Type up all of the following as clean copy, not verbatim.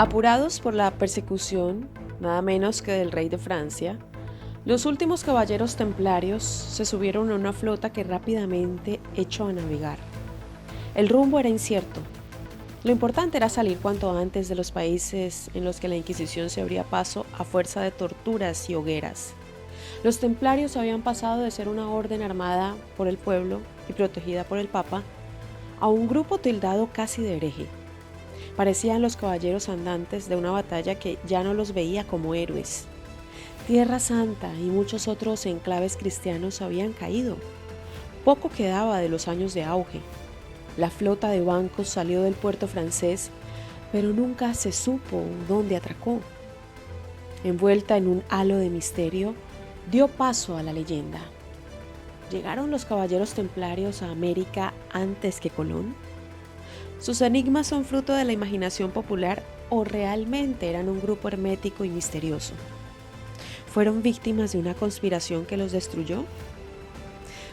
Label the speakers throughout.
Speaker 1: Apurados por la persecución, nada menos que del rey de Francia, los últimos caballeros templarios se subieron a una flota que rápidamente echó a navegar. El rumbo era incierto. Lo importante era salir cuanto antes de los países en los que la Inquisición se abría paso a fuerza de torturas y hogueras. Los templarios habían pasado de ser una orden armada por el pueblo y protegida por el Papa a un grupo tildado casi de hereje. Parecían los caballeros andantes de una batalla que ya no los veía como héroes. Tierra Santa y muchos otros enclaves cristianos habían caído. Poco quedaba de los años de auge. La flota de bancos salió del puerto francés, pero nunca se supo dónde atracó. Envuelta en un halo de misterio, dio paso a la leyenda. ¿Llegaron los caballeros templarios a América antes que Colón? ¿Sus enigmas son fruto de la imaginación popular o realmente eran un grupo hermético y misterioso? ¿Fueron víctimas de una conspiración que los destruyó?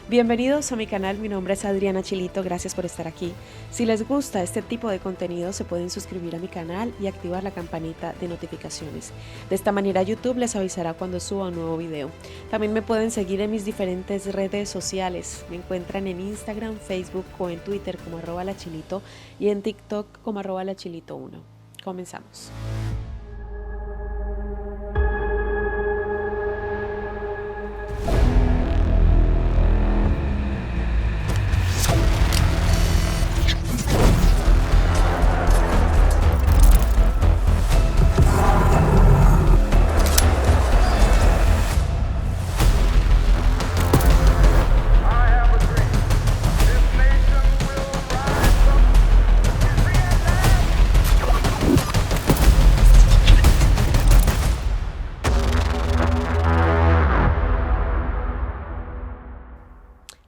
Speaker 1: Bienvenidos a mi canal, mi nombre es Adriana Chilito, gracias por estar aquí. Si les gusta este tipo de contenido se pueden suscribir a mi canal y activar la campanita de notificaciones. De esta manera YouTube les avisará cuando suba un nuevo video. También me pueden seguir en mis diferentes redes sociales. Me encuentran en Instagram, Facebook o en Twitter como @lachilito y en TikTok como @lachilito1. Comenzamos.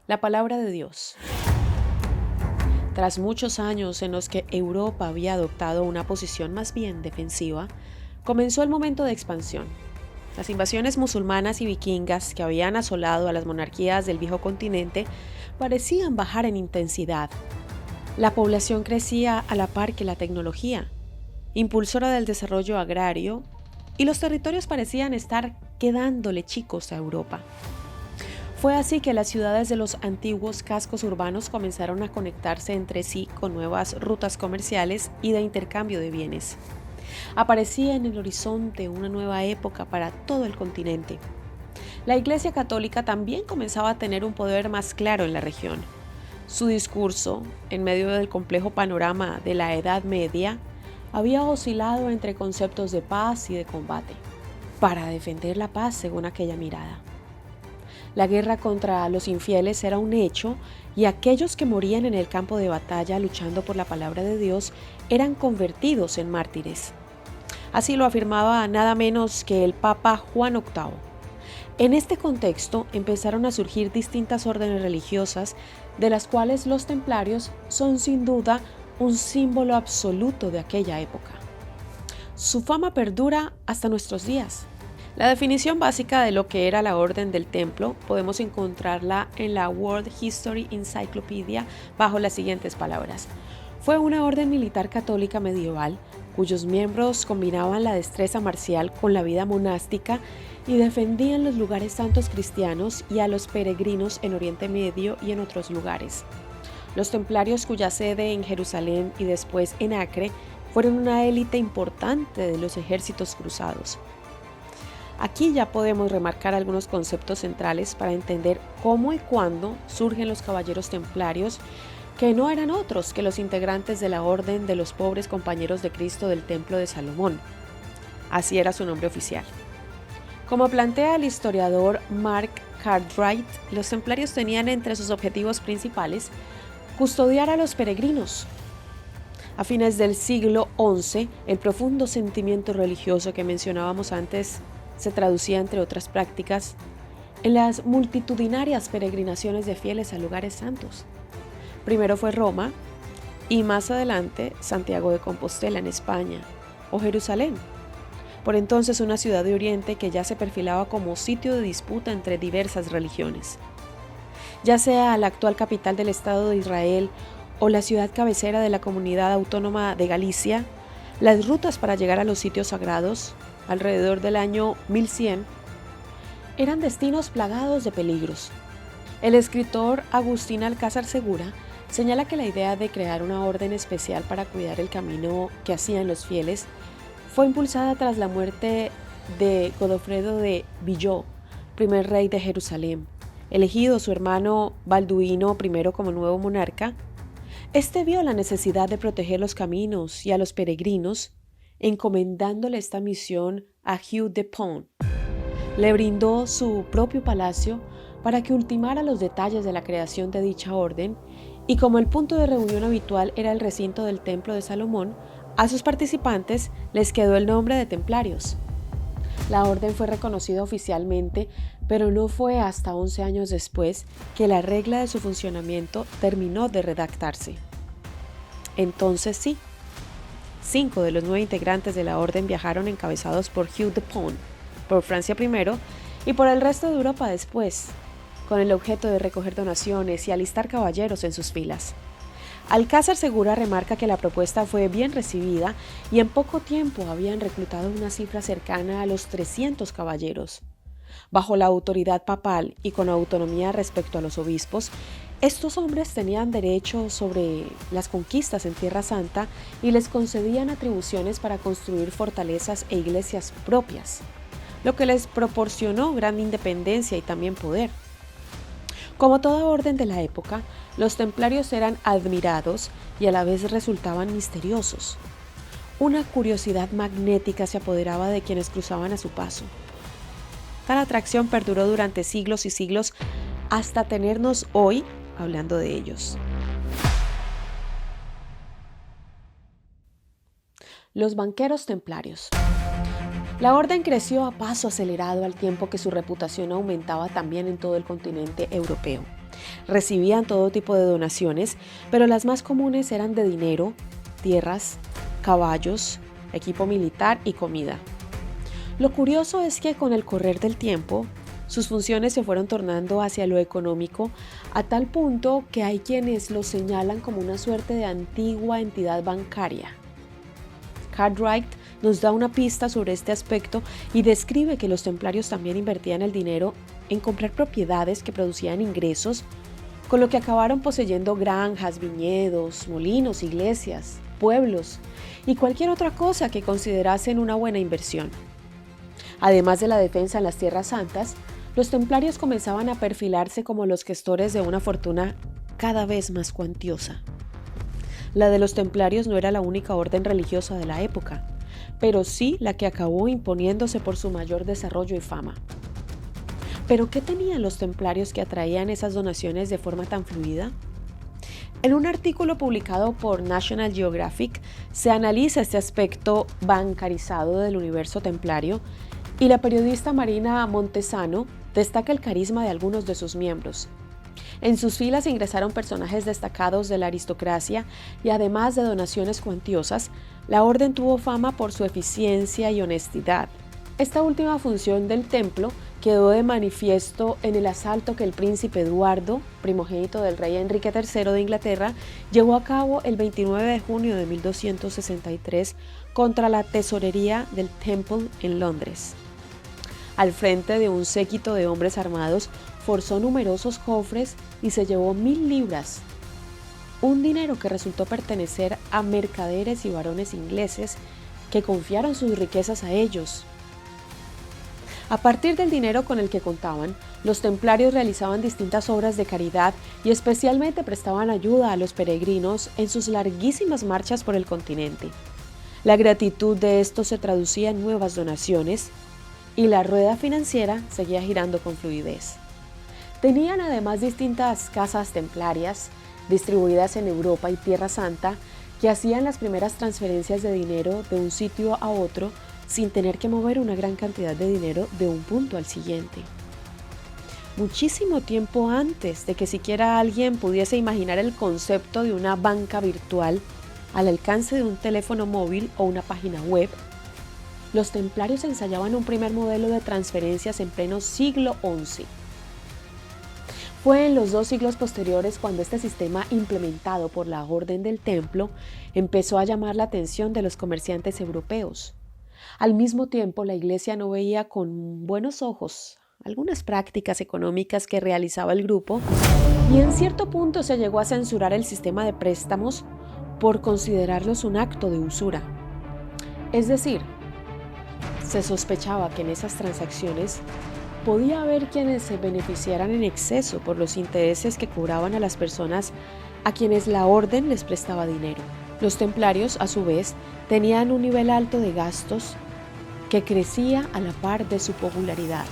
Speaker 1: La palabra de Dios. Tras muchos años en los que Europa había adoptado una posición más bien defensiva, comenzó el momento de expansión. Las invasiones musulmanas y vikingas que habían asolado a las monarquías del viejo continente parecían bajar en intensidad. La población crecía a la par que la tecnología, impulsora del desarrollo agrario, y los territorios parecían estar quedándole chicos a Europa. Fue así que las ciudades de los antiguos cascos urbanos comenzaron a conectarse entre sí con nuevas rutas comerciales y de intercambio de bienes. Aparecía en el horizonte una nueva época para todo el continente. La Iglesia Católica también comenzaba a tener un poder más claro en la región. Su discurso, en medio del complejo panorama de la Edad Media, había oscilado entre conceptos de paz y de combate, para defender la paz según aquella mirada. La guerra contra los infieles era un hecho y aquellos que morían en el campo de batalla luchando por la palabra de Dios eran convertidos en mártires. Así lo afirmaba nada menos que el Papa Juan VIII. En este contexto empezaron a surgir distintas órdenes religiosas, de las cuales los templarios son sin duda un símbolo absoluto de aquella época. Su fama perdura hasta nuestros días. La definición básica de lo que era la Orden del Templo podemos encontrarla en la World History Encyclopedia bajo las siguientes palabras. Fue una orden militar católica medieval cuyos miembros combinaban la destreza marcial con la vida monástica y defendían los lugares santos cristianos y a los peregrinos en Oriente Medio y en otros lugares. Los templarios, cuya sede en Jerusalén y después en Acre, fueron una élite importante de los ejércitos cruzados. Aquí ya podemos remarcar algunos conceptos centrales para entender cómo y cuándo surgen los caballeros templarios, que no eran otros que los integrantes de la Orden de los Pobres Compañeros de Cristo del Templo de Salomón. Así era su nombre oficial. Como plantea el historiador Mark Cartwright, los templarios tenían entre sus objetivos principales custodiar a los peregrinos. A fines del siglo XI, el profundo sentimiento religioso que mencionábamos antes se traducía, entre otras prácticas, en las multitudinarias peregrinaciones de fieles a lugares santos. Primero fue Roma y más adelante Santiago de Compostela en España o Jerusalén, por entonces una ciudad de Oriente que ya se perfilaba como sitio de disputa entre diversas religiones. Ya sea la actual capital del Estado de Israel o la ciudad cabecera de la Comunidad Autónoma de Galicia, Las rutas para llegar a los sitios sagrados, alrededor del año 1100, eran destinos plagados de peligros. El escritor Agustín Alcázar Segura señala que la idea de crear una orden especial para cuidar el camino que hacían los fieles fue impulsada tras la muerte de Godofredo de Villot, primer rey de Jerusalén, elegido su hermano Balduino I como nuevo monarca. Este vio la necesidad de proteger los caminos y a los peregrinos, encomendándole esta misión a Hugh de Pont. Le brindó su propio palacio para que ultimara los detalles de la creación de dicha orden, y como el punto de reunión habitual era el recinto del Templo de Salomón, a sus participantes les quedó el nombre de templarios. La orden fue reconocida oficialmente, pero no fue hasta 11 años después que la regla de su funcionamiento terminó de redactarse. Entonces sí, 5 de los 9 integrantes de la orden viajaron encabezados por Hugh de Pont, por Francia primero y por el resto de Europa después, con el objeto de recoger donaciones y alistar caballeros en sus filas. Alcázar Segura remarca que la propuesta fue bien recibida y en poco tiempo habían reclutado una cifra cercana a los 300 caballeros. Bajo la autoridad papal y con autonomía respecto a los obispos, estos hombres tenían derecho sobre las conquistas en Tierra Santa y les concedían atribuciones para construir fortalezas e iglesias propias, lo que les proporcionó gran independencia y también poder. Como toda orden de la época, los templarios eran admirados y a la vez resultaban misteriosos. Una curiosidad magnética se apoderaba de quienes cruzaban a su paso. Tal atracción perduró durante siglos y siglos hasta tenernos hoy hablando de ellos. Los banqueros templarios. La orden creció a paso acelerado al tiempo que su reputación aumentaba también en todo el continente europeo. Recibían todo tipo de donaciones, pero las más comunes eran de dinero, tierras, caballos, equipo militar y comida. Lo curioso es que con el correr del tiempo, sus funciones se fueron tornando hacia lo económico a tal punto que hay quienes lo señalan como una suerte de antigua entidad bancaria. Cartwright nos da una pista sobre este aspecto y describe que los templarios también invertían el dinero en comprar propiedades que producían ingresos, con lo que acabaron poseyendo granjas, viñedos, molinos, iglesias, pueblos y cualquier otra cosa que considerasen una buena inversión. Además de la defensa en las Tierras Santas, los templarios comenzaban a perfilarse como los gestores de una fortuna cada vez más cuantiosa. La de los templarios no era la única orden religiosa de la época, pero sí la que acabó imponiéndose por su mayor desarrollo y fama. ¿Pero qué tenían los templarios que atraían esas donaciones de forma tan fluida? En un artículo publicado por National Geographic se analiza este aspecto bancarizado del universo templario y la periodista Marina Montesano destaca el carisma de algunos de sus miembros. En sus filas ingresaron personajes destacados de la aristocracia y además de donaciones cuantiosas, la orden tuvo fama por su eficiencia y honestidad. Esta última función del templo quedó de manifiesto en el asalto que el príncipe Eduardo, primogénito del rey Enrique III de Inglaterra, llevó a cabo el 29 de junio de 1263 contra la tesorería del Temple en Londres. Al frente de un séquito de hombres armados, forzó numerosos cofres y se llevó 1000 libras, un dinero que resultó pertenecer a mercaderes y varones ingleses que confiaron sus riquezas a ellos. A partir del dinero con el que contaban, los templarios realizaban distintas obras de caridad y especialmente prestaban ayuda a los peregrinos en sus larguísimas marchas por el continente. La gratitud de estos se traducía en nuevas donaciones y la rueda financiera seguía girando con fluidez. Tenían además distintas casas templarias distribuidas en Europa y Tierra Santa que hacían las primeras transferencias de dinero de un sitio a otro sin tener que mover una gran cantidad de dinero de un punto al siguiente. Muchísimo tiempo antes de que siquiera alguien pudiese imaginar el concepto de una banca virtual al alcance de un teléfono móvil o una página web, los templarios ensayaban un primer modelo de transferencias en pleno siglo XI. Fue en los 2 siglos posteriores cuando este sistema implementado por la Orden del Templo empezó a llamar la atención de los comerciantes europeos. Al mismo tiempo, la Iglesia no veía con buenos ojos algunas prácticas económicas que realizaba el grupo y en cierto punto se llegó a censurar el sistema de préstamos por considerarlos un acto de usura. Es decir, se sospechaba que en esas transacciones podía haber quienes se beneficiaran en exceso por los intereses que cobraban a las personas a quienes la orden les prestaba dinero. Los templarios, a su vez, tenían un nivel alto de gastos que crecía a la par de su popularidad.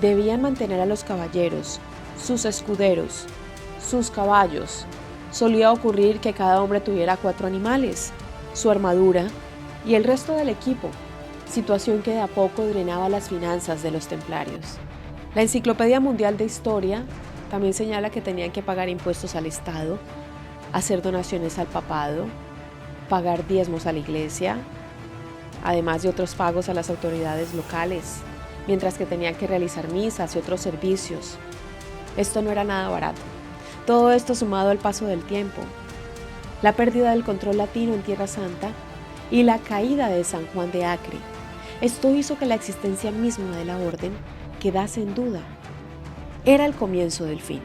Speaker 1: Debían mantener a los caballeros, sus escuderos, sus caballos. Solía ocurrir que cada hombre tuviera 4 animales, su armadura y el resto del equipo, situación que de a poco drenaba las finanzas de los templarios. La Enciclopedia Mundial de Historia también señala que tenían que pagar impuestos al Estado, hacer donaciones al papado, pagar diezmos a la iglesia, además de otros pagos a las autoridades locales, mientras que tenían que realizar misas y otros servicios. Esto no era nada barato. Todo esto sumado al paso del tiempo, la pérdida del control latino en Tierra Santa y la caída de San Juan de Acre. Esto hizo que la existencia misma de la orden quedase en duda. Era el comienzo del fin.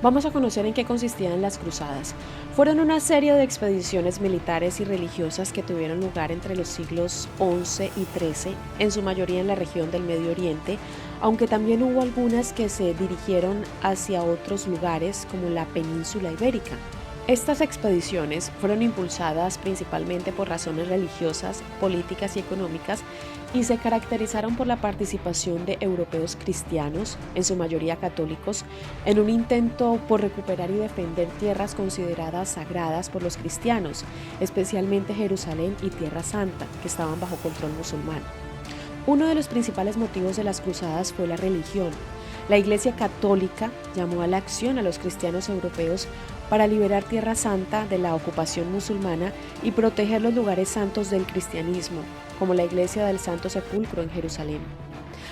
Speaker 1: Vamos a conocer en qué consistían las cruzadas. Fueron una serie de expediciones militares y religiosas que tuvieron lugar entre los siglos XI y XIII, en su mayoría en la región del Medio Oriente, aunque también hubo algunas que se dirigieron hacia otros lugares como la península ibérica. Estas expediciones fueron impulsadas principalmente por razones religiosas, políticas y económicas y se caracterizaron por la participación de europeos cristianos, en su mayoría católicos, en un intento por recuperar y defender tierras consideradas sagradas por los cristianos, especialmente Jerusalén y Tierra Santa, que estaban bajo control musulmán. Uno de los principales motivos de las cruzadas fue la religión. La Iglesia Católica llamó a la acción a los cristianos europeos para liberar Tierra Santa de la ocupación musulmana y proteger los lugares santos del cristianismo, como la Iglesia del Santo Sepulcro en Jerusalén.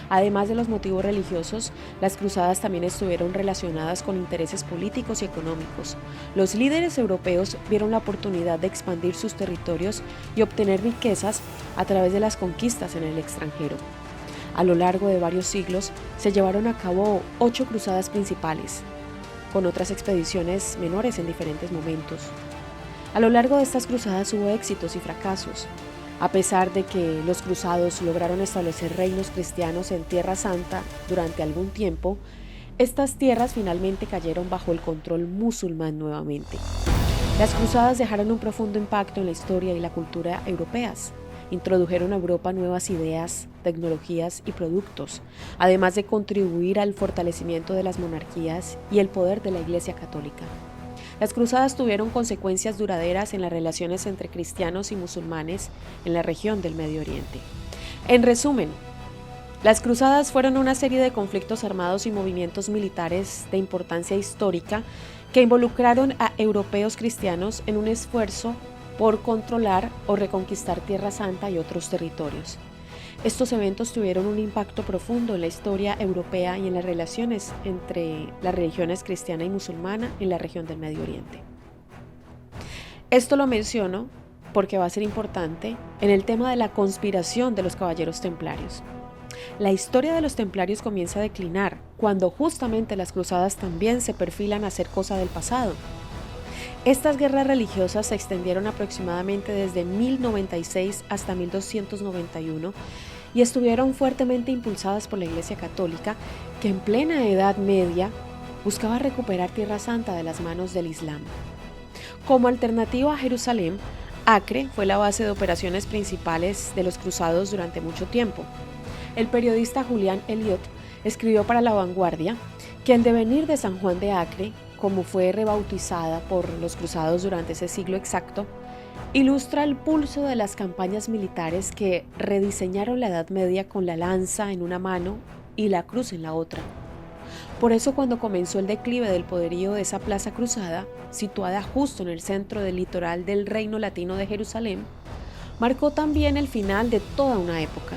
Speaker 1: Además de los motivos religiosos, las cruzadas también estuvieron relacionadas con intereses políticos y económicos. Los líderes europeos vieron la oportunidad de expandir sus territorios y obtener riquezas a través de las conquistas en el extranjero. A lo largo de varios siglos se llevaron a cabo 8 cruzadas principales, con otras expediciones menores en diferentes momentos. A lo largo de estas cruzadas hubo éxitos y fracasos. A pesar de que los cruzados lograron establecer reinos cristianos en Tierra Santa durante algún tiempo, estas tierras finalmente cayeron bajo el control musulmán nuevamente. Las cruzadas dejaron un profundo impacto en la historia y la cultura europeas. Introdujeron a Europa nuevas ideas, tecnologías y productos, además de contribuir al fortalecimiento de las monarquías y el poder de la Iglesia Católica. Las cruzadas tuvieron consecuencias duraderas en las relaciones entre cristianos y musulmanes en la región del Medio Oriente. En resumen, las cruzadas fueron una serie de conflictos armados y movimientos militares de importancia histórica que involucraron a europeos cristianos en un esfuerzo por controlar o reconquistar Tierra Santa y otros territorios. Estos eventos tuvieron un impacto profundo en la historia europea y en las relaciones entre las religiones cristiana y musulmana en la región del Medio Oriente. Esto lo menciono porque va a ser importante en el tema de la conspiración de los caballeros templarios. La historia de los templarios comienza a declinar cuando justamente las cruzadas también se perfilan a ser cosa del pasado. Estas guerras religiosas se extendieron aproximadamente desde 1096 hasta 1291 y estuvieron fuertemente impulsadas por la Iglesia Católica, que en plena Edad Media buscaba recuperar Tierra Santa de las manos del Islam. Como alternativa a Jerusalén, Acre fue la base de operaciones principales de los cruzados durante mucho tiempo. El periodista Julián Elliot escribió para La Vanguardia que el devenir de San Juan de Acre, como fue rebautizada por los cruzados durante ese siglo exacto, ilustra el pulso de las campañas militares que rediseñaron la Edad Media con la lanza en una mano y la cruz en la otra. Por eso, cuando comenzó el declive del poderío de esa plaza cruzada, situada justo en el centro del litoral del Reino Latino de Jerusalén, marcó también el final de toda una época.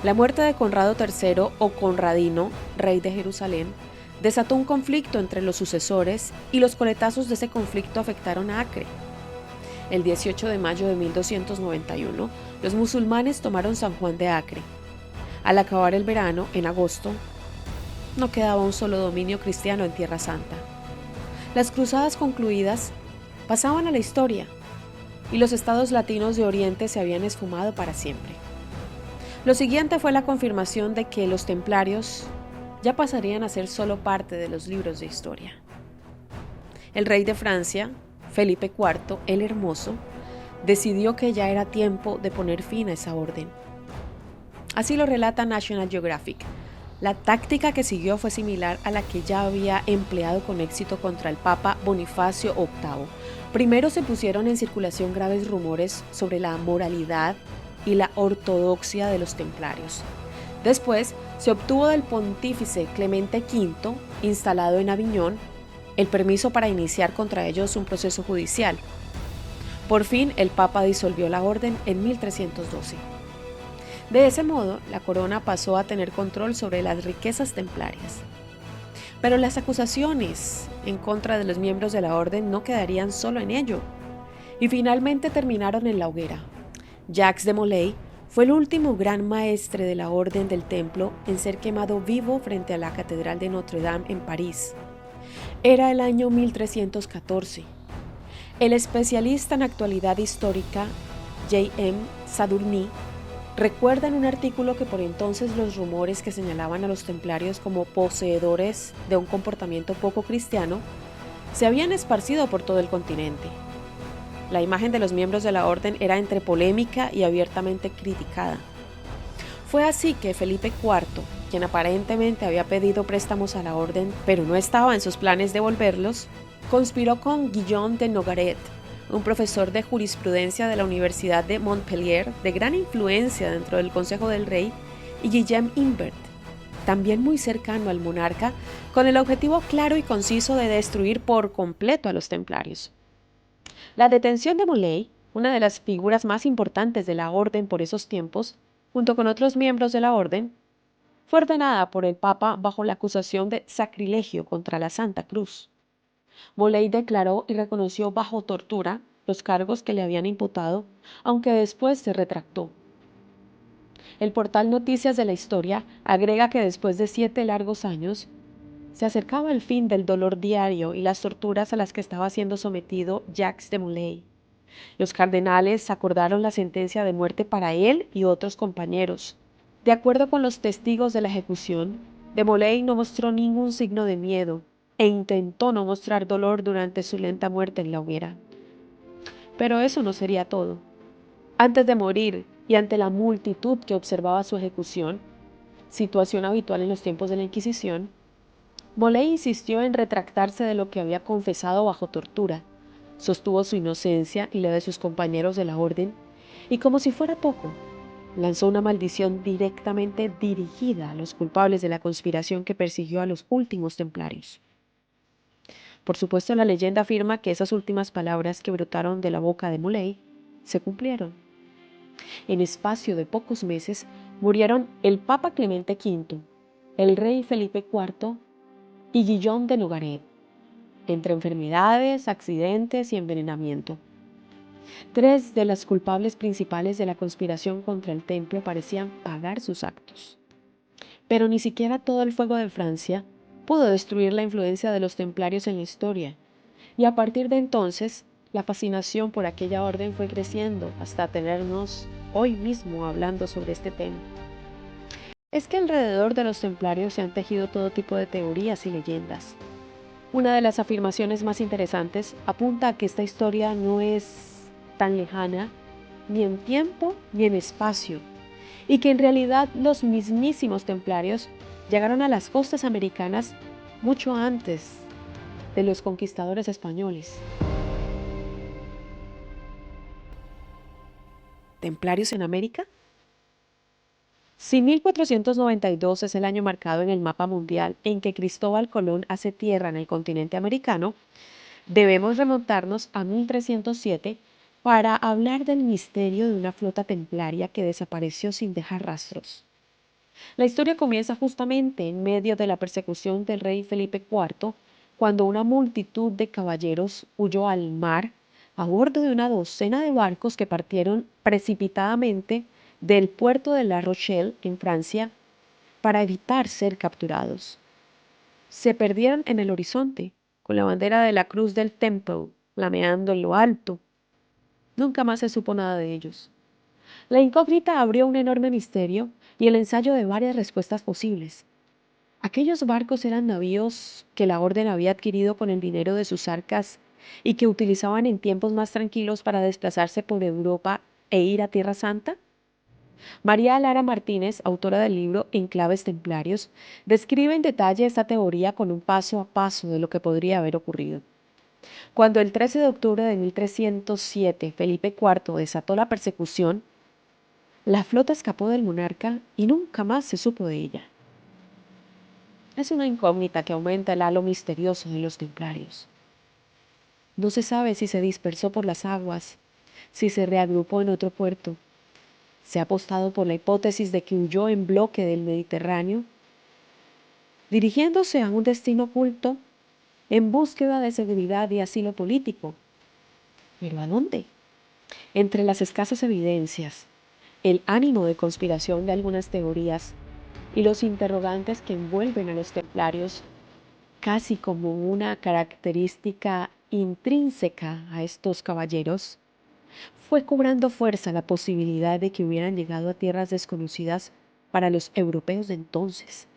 Speaker 1: La muerte de Conrado III o Conradino, rey de Jerusalén, desató un conflicto entre los sucesores y los coletazos de ese conflicto afectaron a Acre. El 18 de mayo de 1291, los musulmanes tomaron San Juan de Acre. Al acabar el verano, en agosto, no quedaba un solo dominio cristiano en Tierra Santa. Las cruzadas concluidas pasaban a la historia y los estados latinos de Oriente se habían esfumado para siempre. Lo siguiente fue la confirmación de que los templarios ya pasarían a ser solo parte de los libros de historia. El rey de Francia, Felipe IV el Hermoso, decidió que ya era tiempo de poner fin a esa orden. Así lo relata National Geographic. La táctica que siguió fue similar a la que ya había empleado con éxito contra el Papa Bonifacio VIII. Primero se pusieron en circulación graves rumores sobre la moralidad y la ortodoxia de los templarios. Después se obtuvo del pontífice Clemente V, instalado en Aviñón, el permiso para iniciar contra ellos un proceso judicial. Por fin, el Papa disolvió la orden en 1312. De ese modo, la corona pasó a tener control sobre las riquezas templarias. Pero las acusaciones en contra de los miembros de la orden no quedarían solo en ello, y finalmente terminaron en la hoguera. Jacques de Molay fue el último gran maestre de la Orden del Templo en ser quemado vivo frente a la Catedral de Notre Dame en París. Era el año 1314. El especialista en actualidad histórica, J.M. Sadourny, recuerda en un artículo que por entonces los rumores que señalaban a los templarios como poseedores de un comportamiento poco cristiano se habían esparcido por todo el continente. La imagen de los miembros de la orden era entre polémica y abiertamente criticada. Fue así que Felipe IV, quien aparentemente había pedido préstamos a la orden, pero no estaba en sus planes devolverlos, conspiró con Guillaume de Nogaret, un profesor de jurisprudencia de la Universidad de Montpellier, de gran influencia dentro del Consejo del Rey, y Guillaume Imbert, también muy cercano al monarca, con el objetivo claro y conciso de destruir por completo a los templarios. La detención de Molay, una de las figuras más importantes de la orden por esos tiempos, junto con otros miembros de la orden, fue ordenada por el Papa bajo la acusación de sacrilegio contra la Santa Cruz. Molay declaró y reconoció bajo tortura los cargos que le habían imputado, aunque después se retractó. El portal Noticias de la Historia agrega que después de 7 largos años, se acercaba el fin del dolor diario y las torturas a las que estaba siendo sometido Jacques de Molay. Los cardenales acordaron la sentencia de muerte para él y otros compañeros. De acuerdo con los testigos de la ejecución, de Molay no mostró ningún signo de miedo e intentó no mostrar dolor durante su lenta muerte en la hoguera. Pero eso no sería todo. Antes de morir y ante la multitud que observaba su ejecución, situación habitual en los tiempos de la Inquisición, Molay insistió en retractarse de lo que había confesado bajo tortura, sostuvo su inocencia y la de sus compañeros de la orden, y como si fuera poco, lanzó una maldición directamente dirigida a los culpables de la conspiración que persiguió a los últimos templarios. Por supuesto, la leyenda afirma que esas últimas palabras que brotaron de la boca de Molay se cumplieron. En espacio de pocos meses murieron el Papa Clemente V, el rey Felipe IV y Guillaume de Nogaret, entre enfermedades, accidentes y envenenamiento. 3 de las culpables principales de la conspiración contra el templo parecían pagar sus actos. Pero ni siquiera todo el fuego de Francia pudo destruir la influencia de los templarios en la historia, y a partir de entonces, la fascinación por aquella orden fue creciendo hasta tenernos hoy mismo hablando sobre este tema. Es que alrededor de los templarios se han tejido todo tipo de teorías y leyendas. Una de las afirmaciones más interesantes apunta a que esta historia no es tan lejana, ni en tiempo ni en espacio, y que en realidad los mismísimos templarios llegaron a las costas americanas mucho antes de los conquistadores españoles. ¿Templarios en América? Si 1492 es el año marcado en el mapa mundial en que Cristóbal Colón hace tierra en el continente americano, debemos remontarnos a 1307 para hablar del misterio de una flota templaria que desapareció sin dejar rastros. La historia comienza justamente en medio de la persecución del rey Felipe IV, cuando una multitud de caballeros huyó al mar a bordo de una docena de barcos que partieron precipitadamente del puerto de La Rochelle, en Francia, para evitar ser capturados. Se perdieron en el horizonte, con la bandera de la Cruz del Temple flameando en lo alto. Nunca más se supo nada de ellos. La incógnita abrió un enorme misterio y el ensayo de varias respuestas posibles. Aquellos barcos eran navíos que la orden había adquirido con el dinero de sus arcas y que utilizaban en tiempos más tranquilos para desplazarse por Europa e ir a Tierra Santa. María Lara Martínez, autora del libro Enclaves Templarios, describe en detalle esta teoría con un paso a paso de lo que podría haber ocurrido. Cuando el 13 de octubre de 1307 Felipe IV desató la persecución, la flota escapó del monarca y nunca más se supo de ella. Es una incógnita que aumenta el halo misterioso de los templarios. No se sabe si se dispersó por las aguas, si se reagrupó en otro puerto. Se ha apostado por la hipótesis de que huyó en bloque del Mediterráneo, dirigiéndose a un destino oculto en búsqueda de seguridad y asilo político. ¿Pero a dónde? Entre las escasas evidencias, el ánimo de conspiración de algunas teorías y los interrogantes que envuelven a los templarios casi como una característica intrínseca a estos caballeros, fue cobrando fuerza la posibilidad de que hubieran llegado a tierras desconocidas para los europeos de entonces.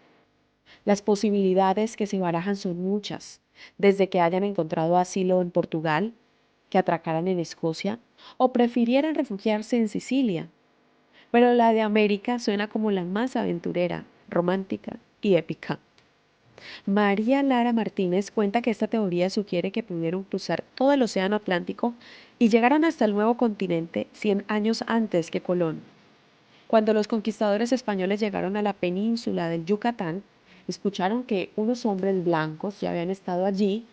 Speaker 1: Las posibilidades que se barajan son muchas, desde que hayan encontrado asilo en Portugal, que atracaran en Escocia o prefirieran refugiarse en Sicilia. Pero la de América suena como la más aventurera, romántica y épica. María Lara Martínez cuenta que esta teoría sugiere que pudieron cruzar todo el océano Atlántico y llegaron hasta el nuevo continente 100 años antes que Colón. Cuando los conquistadores españoles llegaron a la península del Yucatán, escucharon que unos hombres blancos ya habían estado allí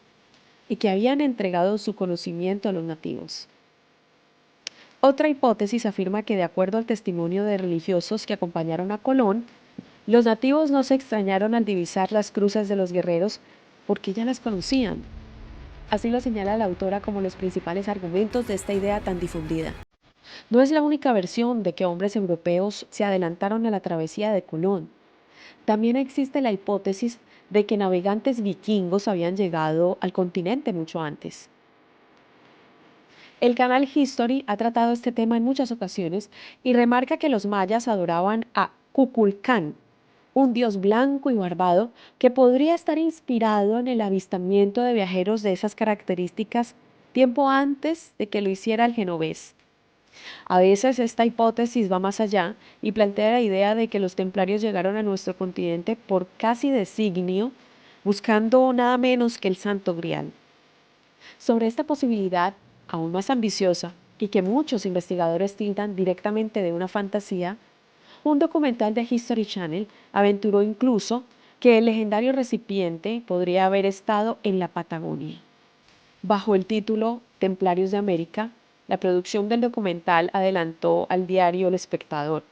Speaker 1: y que habían entregado su conocimiento a los nativos. Otra hipótesis afirma que, de acuerdo al testimonio de religiosos que acompañaron a Colón, los nativos no se extrañaron al divisar las cruces de los guerreros porque ya las conocían. Así lo señala la autora como los principales argumentos de esta idea tan difundida. No es la única versión de que hombres europeos se adelantaron a la travesía de Colón. También existe la hipótesis de que navegantes vikingos habían llegado al continente mucho antes. El canal History ha tratado este tema en muchas ocasiones y remarca que los mayas adoraban a Kukulcán, un dios blanco y barbado que podría estar inspirado en el avistamiento de viajeros de esas características tiempo antes de que lo hiciera el genovés. A veces esta hipótesis va más allá y plantea la idea de que los templarios llegaron a nuestro continente por casi designio, buscando nada menos que el Santo Grial. Sobre esta posibilidad, aún más ambiciosa, y que muchos investigadores tildan directamente de una fantasía, un documental de History Channel aventuró incluso que el legendario recipiente podría haber estado en la Patagonia. Bajo el título Templarios de América, la producción del documental adelantó al diario El Espectador.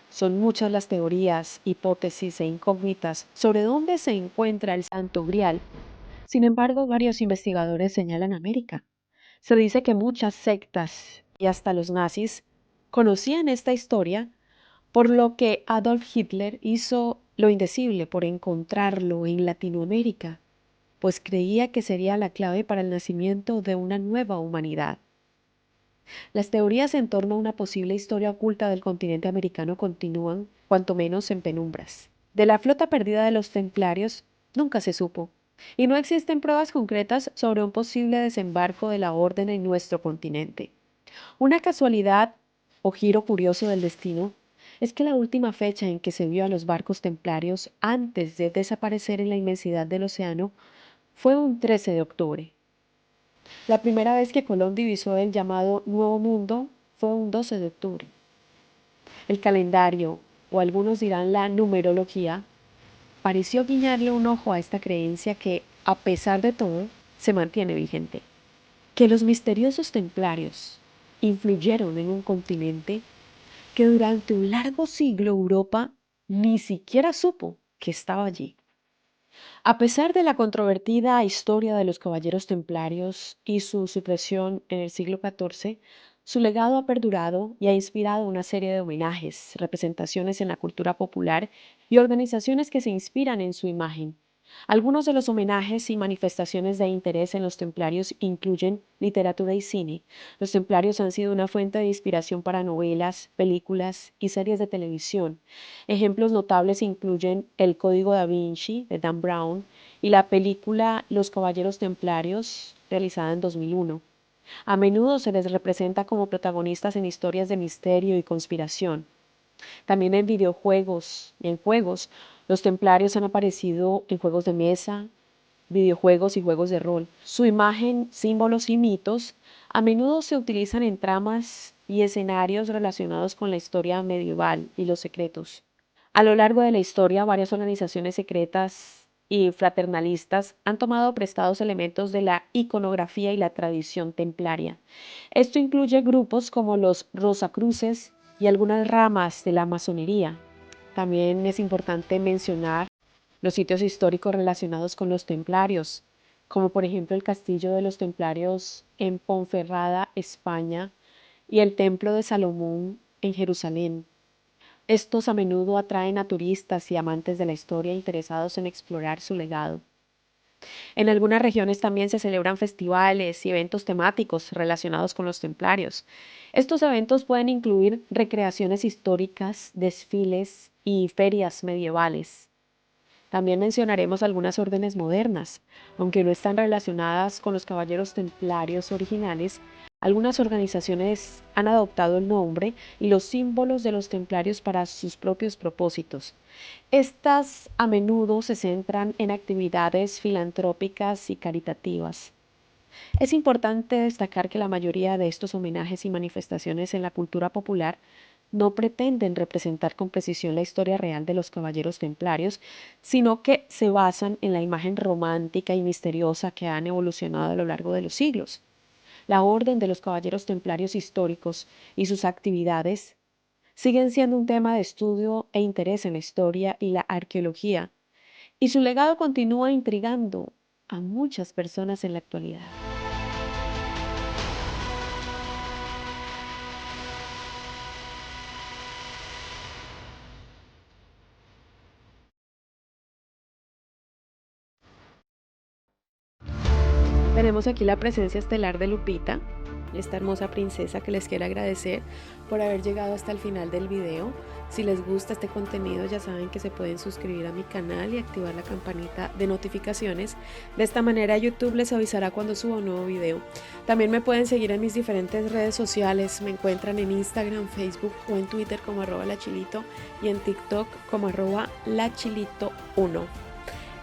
Speaker 1: Son muchas las teorías, hipótesis e incógnitas sobre dónde se encuentra el Santo Grial. Sin embargo, varios investigadores señalan América. Se dice que muchas sectas y hasta los nazis conocían esta historia, por lo que Adolf Hitler hizo lo indecible por encontrarlo en Latinoamérica, pues creía que sería la clave para el nacimiento de una nueva humanidad. Las teorías en torno a una posible historia oculta del continente americano continúan, cuanto menos en penumbras. De la flota perdida de los templarios nunca se supo, y no existen pruebas concretas sobre un posible desembarco de la orden en nuestro continente. Una casualidad o giro curioso del destino es que la última fecha en que se vio a los barcos templarios antes de desaparecer en la inmensidad del océano fue un 13 de octubre. La primera vez que Colón divisó el llamado Nuevo Mundo fue un 12 de octubre. El calendario, o algunos dirán la numerología, pareció guiñarle un ojo a esta creencia que, a pesar de todo, se mantiene vigente. Que los misteriosos templarios influyeron en un continente que durante un largo siglo Europa ni siquiera supo que estaba allí. A pesar de la controvertida historia de los caballeros templarios y su supresión en el siglo XIV, su legado ha perdurado y ha inspirado una serie de homenajes, representaciones en la cultura popular y organizaciones que se inspiran en su imagen. Algunos de los homenajes y manifestaciones de interés en los templarios incluyen literatura y cine. Los templarios han sido una fuente de inspiración para novelas, películas y series de televisión. Ejemplos notables incluyen El Código da Vinci de Dan Brown y la película Los Caballeros Templarios, realizada en 2001. A menudo se les representa como protagonistas en historias de misterio y conspiración. También en videojuegos y en juegos, los templarios han aparecido en juegos de mesa, videojuegos y juegos de rol. Su imagen, símbolos y mitos a menudo se utilizan en tramas y escenarios relacionados con la historia medieval y los secretos. A lo largo de la historia, varias organizaciones secretas y fraternalistas han tomado prestados elementos de la iconografía y la tradición templaria. Esto incluye grupos como los Rosacruces y algunas ramas de la masonería. También es importante mencionar los sitios históricos relacionados con los templarios, como por ejemplo el Castillo de los Templarios en Ponferrada, España, y el Templo de Salomón en Jerusalén. Estos a menudo atraen a turistas y amantes de la historia interesados en explorar su legado. En algunas regiones también se celebran festivales y eventos temáticos relacionados con los templarios. Estos eventos pueden incluir recreaciones históricas, desfiles y ferias medievales. También mencionaremos algunas órdenes modernas. Aunque no están relacionadas con los caballeros templarios originales, algunas organizaciones han adoptado el nombre y los símbolos de los templarios para sus propios propósitos. Estas a menudo se centran en actividades filantrópicas y caritativas. Es importante destacar que la mayoría de estos homenajes y manifestaciones en la cultura popular no pretenden representar con precisión la historia real de los caballeros templarios, sino que se basan en la imagen romántica y misteriosa que han evolucionado a lo largo de los siglos. La Orden de los Caballeros Templarios históricos y sus actividades siguen siendo un tema de estudio e interés en la historia y la arqueología, y su legado continúa intrigando a muchas personas en la actualidad. Tenemos aquí la presencia estelar de Lupita, esta hermosa princesa que les quiero agradecer por haber llegado hasta el final del video. Si les gusta este contenido, ya saben que se pueden suscribir a mi canal y activar la campanita de notificaciones. De esta manera YouTube les avisará cuando suba un nuevo video. También me pueden seguir en mis diferentes redes sociales. Me encuentran en Instagram, Facebook o en Twitter como @lachilito y en TikTok como @lachilito1.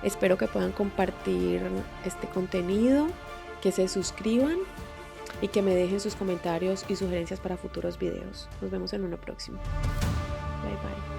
Speaker 1: Espero que puedan compartir este contenido, que se suscriban y que me dejen sus comentarios y sugerencias para futuros videos. Nos vemos en uno próximo. Bye bye.